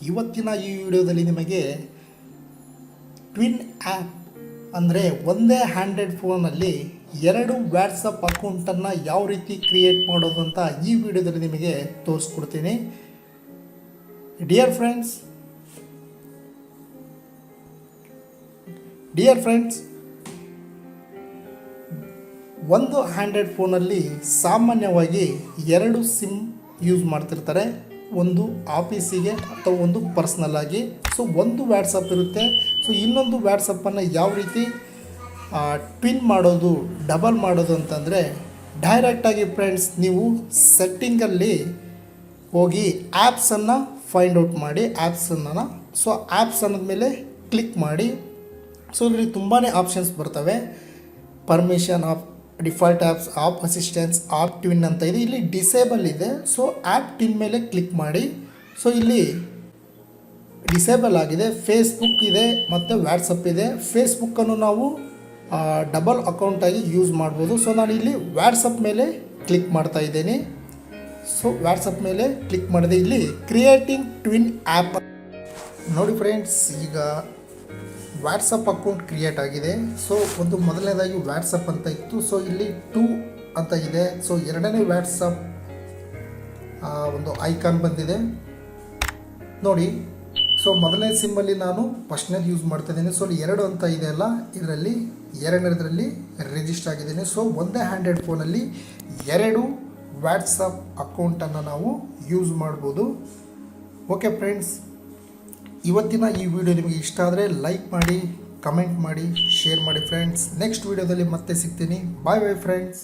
ಇವತ್ತಿನ ಈ ವಿಡಿಯೋದಲ್ಲಿ ನಿಮಗೆ ಟ್ವಿನ್ ಆ್ಯಪ್ ಅಂದರೆ ಒಂದೇ ಹ್ಯಾಂಡ್ರೆಡ್ ಫೋನಲ್ಲಿ ಎರಡು ವಾಟ್ಸಪ್ ಅಕೌಂಟನ್ನು ಯಾವ ರೀತಿ ಕ್ರಿಯೇಟ್ ಮಾಡೋದು ಅಂತ ಈ ವಿಡಿಯೋದಲ್ಲಿ ನಿಮಗೆ ತೋರಿಸ್ಕೊಡ್ತೀನಿ. ಡಿಯರ್ ಫ್ರೆಂಡ್ಸ್, ಒಂದು ಹ್ಯಾಂಡ್ರೆಡ್ ಫೋನಲ್ಲಿ ಸಾಮಾನ್ಯವಾಗಿ ಎರಡು ಸಿಮ್ ಯೂಸ್ ಮಾಡ್ತಿರ್ತಾರೆ. ಒಂದು ಆಫೀಸಿಗೆ ಅಥವಾ ಒಂದು ಪರ್ಸ್ನಲ್ ಆಗಿ. ಸೊ ಒಂದು ವ್ಯಾಟ್ಸಪ್ ಇರುತ್ತೆ. ಸೊ ಇನ್ನೊಂದು ವ್ಯಾಟ್ಸಪ್ಪನ್ನು ಯಾವ ರೀತಿ ಟ್ವಿನ್ ಮಾಡೋದು, ಡಬಲ್ ಮಾಡೋದು ಅಂತಂದರೆ ಡೈರೆಕ್ಟಾಗಿ ಫ್ರೆಂಡ್ಸ್ ನೀವು ಸೆಟ್ಟಿಂಗಲ್ಲಿ ಹೋಗಿ ಆ್ಯಪ್ಸನ್ನು ಫೈಂಡ್ ಔಟ್ ಮಾಡಿ. ಸೊ ಆ್ಯಪ್ಸ್ ಅನ್ನೋದ್ಮೇಲೆ ಕ್ಲಿಕ್ ಮಾಡಿ. ಸೊ ಇದರಲ್ಲಿ ತುಂಬಾ ಆಪ್ಷನ್ಸ್ ಬರ್ತವೆ. Permission of default apps, app assistance, app twin ಅಂತ ಇದೆ. ಇಲ್ಲಿ ಡಿಸೇಬಲ್ ಇದೆ. ಸೊ ಆ್ಯಪ್ ಟ್ವಿನ್ ಮೇಲೆ ಕ್ಲಿಕ್ ಮಾಡಿ. ಸೊ ಇಲ್ಲಿ ಡಿಸೇಬಲ್ ಆಗಿದೆ. ಫೇಸ್ಬುಕ್ ಇದೆ ಮತ್ತು ವ್ಯಾಟ್ಸಪ್ ಇದೆ. ಫೇಸ್ಬುಕ್ಕನ್ನು ನಾವು ಡಬಲ್ ಅಕೌಂಟಾಗಿ ಯೂಸ್ ಮಾಡ್ಬೋದು. ಸೊ ನಾನು ಇಲ್ಲಿ ವ್ಯಾಟ್ಸಪ್ ಮೇಲೆ ಕ್ಲಿಕ್ ಮಾಡ್ತಾ ಇದ್ದೀನಿ. ಸೊ ವ್ಯಾಟ್ಸಪ್ ಮೇಲೆ ಕ್ಲಿಕ್ ಮಾಡಿದೆ. ಇಲ್ಲಿ ಕ್ರಿಯೇಟಿಂಗ್ ಟ್ವಿನ್ ಆ್ಯಪ್ ನೋಡಿ ಫ್ರೆಂಡ್ಸ್, ಈಗ ವ್ಯಾಟ್ಸಪ್ ಅಕೌಂಟ್ ಕ್ರಿಯೇಟ್ ಆಗಿದೆ. ಸೊ ಒಂದು ಮೊದಲನೇದಾಗಿ ವ್ಯಾಟ್ಸಪ್ ಅಂತ ಇತ್ತು. ಸೊ ಇಲ್ಲಿ 2 ಅಂತ ಇದೆ. ಸೊ ಎರಡನೇ ವ್ಯಾಟ್ಸಪ್ ಒಂದು ಐಕಾನ್ ಬಂದಿದೆ ನೋಡಿ. ಸೊ ಮೊದಲನೇ ಸಿಮ್ಮಲ್ಲಿ ನಾನು ಫಸ್ಟ್ನೇದು ಯೂಸ್ ಮಾಡ್ತಾ ಇದ್ದೀನಿ. ಸೊ 2 ಅಂತ ಇದೆ ಅಲ್ಲ, ಇದರಲ್ಲಿ ಎರಡನೇದರಲ್ಲಿ ರಿಜಿಸ್ಟರ್ ಆಗಿದ್ದೀನಿ. ಸೊ ಒಂದೇ ಹ್ಯಾಂಡ್ರೆಡ್ ಫೋನಲ್ಲಿ ಎರಡು ವ್ಯಾಟ್ಸಪ್ ಅಕೌಂಟನ್ನು ನಾವು ಯೂಸ್ ಮಾಡ್ಬೋದು. ಓಕೆ ಫ್ರೆಂಡ್ಸ್, ಇವತ್ತಿನ ಈ ವಿಡಿಯೋ ನಿಮಗೆ ಇಷ್ಟ ಆದರೆ ಲೈಕ್ ಮಾಡಿ, ಕಮೆಂಟ್ ಮಾಡಿ, ಶೇರ್ ಮಾಡಿ ಫ್ರೆಂಡ್ಸ್. ನೆಕ್ಸ್ಟ್ ವಿಡಿಯೋದಲ್ಲಿ ಮತ್ತೆ ಸಿಗ್ತೀನಿ. Bye friends.